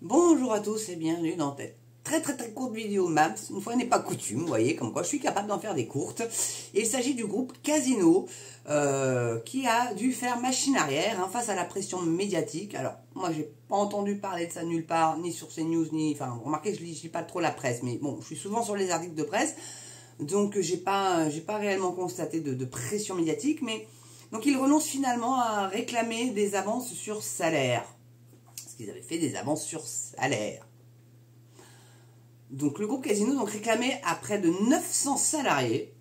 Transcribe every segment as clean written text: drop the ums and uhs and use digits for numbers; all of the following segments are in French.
Bonjour à tous et bienvenue dans cette très courte vidéo Maps. Une fois n'est pas coutume, vous voyez, comme quoi je suis capable d'en faire des courtes. Et il s'agit du groupe Casino qui a dû faire machine arrière face à la pression médiatique. Alors, moi j'ai pas entendu parler de ça nulle part, ni sur CNews, ni... Enfin, remarquez, je lis pas trop la presse, mais bon, je suis souvent sur les articles de presse, donc j'ai pas réellement constaté de pression médiatique, mais... Donc ils renoncent finalement à réclamer des avances sur salaire. Qu'ils avaient fait des avances sur salaire. Donc le groupe Casino réclamait à près de 900 salariés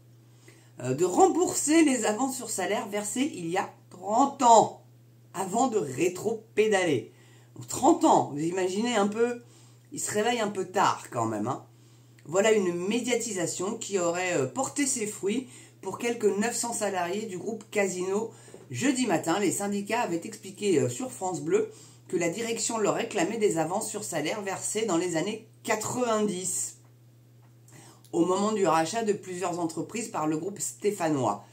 de rembourser les avances sur salaire versées il y a 30 ans avant de rétro-pédaler. 30 ans, vous imaginez un peu, ils se réveillent un peu tard quand même. Voilà une médiatisation qui aurait porté ses fruits pour quelques 900 salariés du groupe Casino. Jeudi matin, les syndicats avaient expliqué sur France Bleu que la direction leur réclamait des avances sur salaire versées dans les années 90, au moment du rachat de plusieurs entreprises par le groupe stéphanois.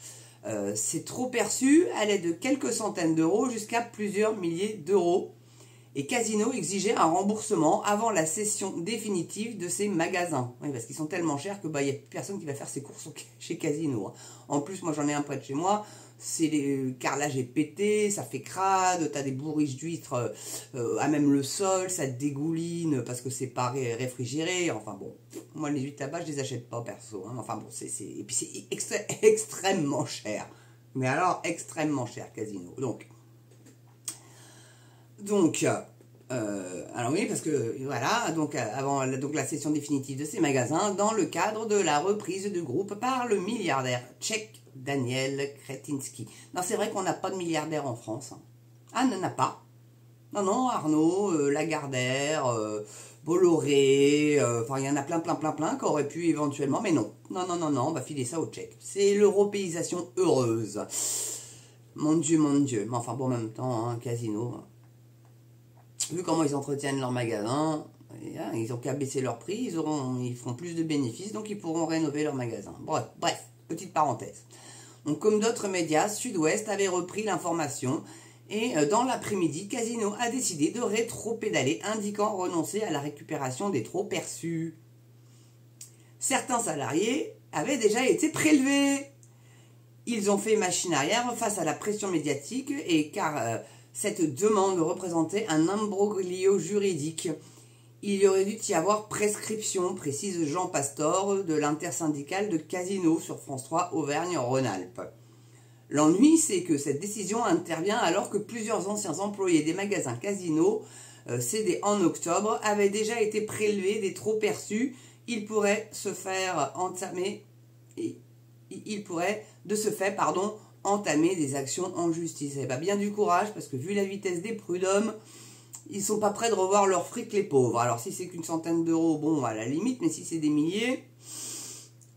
Ces trop perçus allaient de quelques centaines d'euros jusqu'à plusieurs milliers d'euros. Et Casino exigeait un remboursement avant la cession définitive de ses magasins. Oui, parce qu'ils sont tellement chers que y a personne qui va faire ses courses chez Casino. En plus, moi j'en ai un près de chez moi. C'est le carrelage est pété, ça fait crade, t'as des bourriches d'huîtres à même le sol, ça dégouline parce que c'est pas réfrigéré. Enfin bon, moi les huîtres là-bas je les achète pas perso. Enfin bon, et puis c'est extrêmement cher. Mais alors extrêmement cher Casino. Donc, alors oui, parce que voilà, avant la cession définitive de ces magasins, dans le cadre de la reprise du groupe par le milliardaire tchèque Daniel Kretinsky. Non, c'est vrai qu'on n'a pas de milliardaire en France. Ah, on n'en a pas. Non, Arnaud, Lagardère, Bolloré, enfin il y en a plein qui auraient pu éventuellement, mais non, on va filer ça aux Tchèques. C'est l'européisation heureuse. Mon Dieu. Mais enfin bon, en même temps, Casino... Vu comment ils entretiennent leur magasin, ils n'ont qu'à baisser leur prix, ils feront plus de bénéfices, donc ils pourront rénover leur magasin. Bref, petite parenthèse. Donc, comme d'autres médias, Sud-Ouest avait repris l'information et dans l'après-midi, Casino a décidé de rétro-pédaler, indiquant renoncer à la récupération des trop perçus. Certains salariés avaient déjà été prélevés. Ils ont fait machine arrière face à la pression médiatique et car... cette demande représentait un imbroglio juridique. Il y aurait dû y avoir prescription, précise Jean Pastor de l'intersyndicale de Casino sur France 3 Auvergne-Rhône-Alpes. L'ennui, c'est que cette décision intervient alors que plusieurs anciens employés des magasins Casino, cédés en octobre, avaient déjà été prélevés des trop perçus. Il pourrait de ce fait, entamer des actions en justice. Eh bien, bien du courage, parce que vu la vitesse des prud'hommes, ils sont pas prêts de revoir leur fric, les pauvres. Alors si c'est qu'une centaine d'euros, bon, à la limite, mais si c'est des milliers,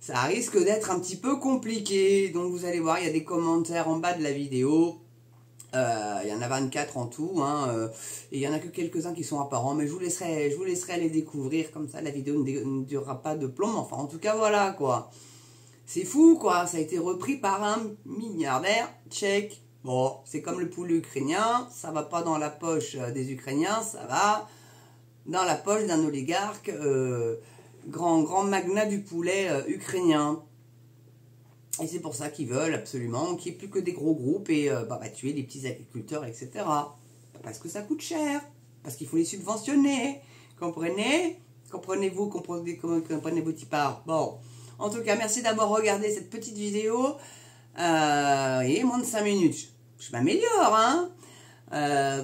ça risque d'être un petit peu compliqué. Donc vous allez voir, il y a des commentaires en bas de la vidéo. Il y en a 24 en tout, et il y en a que quelques-uns qui sont apparents, mais je vous laisserai les découvrir, comme ça la vidéo ne durera pas de plomb. Enfin, en tout cas, voilà, quoi. C'est fou, quoi. Ça a été repris par un milliardaire tchèque. Bon, c'est comme le poulet ukrainien. Ça va pas dans la poche des Ukrainiens. Ça va dans la poche d'un oligarque, grand magnat du poulet ukrainien. Et c'est pour ça qu'ils veulent absolument qu'il n'y ait plus que des gros groupes et tuer les petits agriculteurs, etc. Parce que ça coûte cher. Parce qu'il faut les subventionner. Comprenez? Comprenez-vous? Comprenez-vous, tipard? Bon. En tout cas, merci d'avoir regardé cette petite vidéo. Et moins de 5 minutes. Je m'améliore,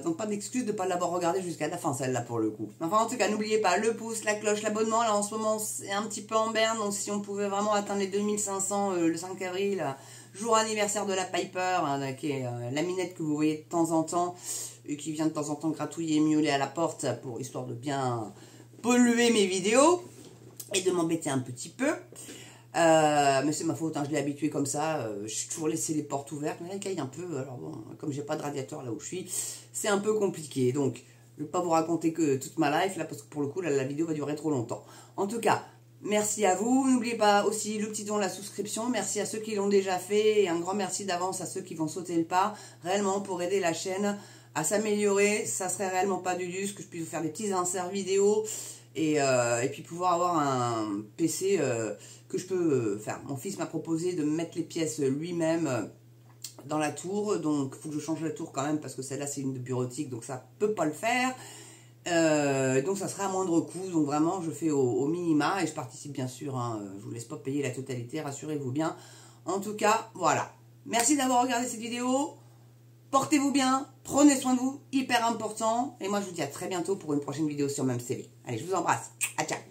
donc pas d'excuse de ne pas l'avoir regardé jusqu'à la fin, celle-là, pour le coup. Enfin, en tout cas, n'oubliez pas le pouce, la cloche, l'abonnement. Là, en ce moment, c'est un petit peu en berne. Donc, si on pouvait vraiment atteindre les 2500 le 5 avril, jour anniversaire de la Piper, qui est la minette que vous voyez de temps en temps, et qui vient de temps en temps gratouiller et miauler à la porte, histoire de bien polluer mes vidéos et de m'embêter un petit peu. Mais c'est ma faute, je l'ai habitué comme ça, j'ai toujours laissé les portes ouvertes, mais là il caille un peu, alors bon, comme j'ai pas de radiateur là où je suis, c'est un peu compliqué, donc je vais pas vous raconter que toute ma life là, parce que pour le coup là, la vidéo va durer trop longtemps. En tout cas, merci à vous, n'oubliez pas aussi le petit don, la souscription, merci à ceux qui l'ont déjà fait, et un grand merci d'avance à ceux qui vont sauter le pas, réellement pour aider la chaîne à s'améliorer, ça serait réellement pas du luxe, que je puisse vous faire des petits inserts vidéo et puis pouvoir avoir un PC que je peux faire. Mon fils m'a proposé de mettre les pièces lui-même dans la tour, donc il faut que je change la tour quand même parce que celle-là c'est une de bureautique, donc ça peut pas le faire. Donc ça sera à moindre coût, donc vraiment je fais au minima et je participe bien sûr, hein, je vous laisse pas payer la totalité, rassurez-vous bien. En tout cas, voilà. Merci d'avoir regardé cette vidéo. Portez-vous bien, prenez soin de vous, hyper important. Et moi, je vous dis à très bientôt pour une prochaine vidéo sur MemCV. Allez, je vous embrasse. À ciao.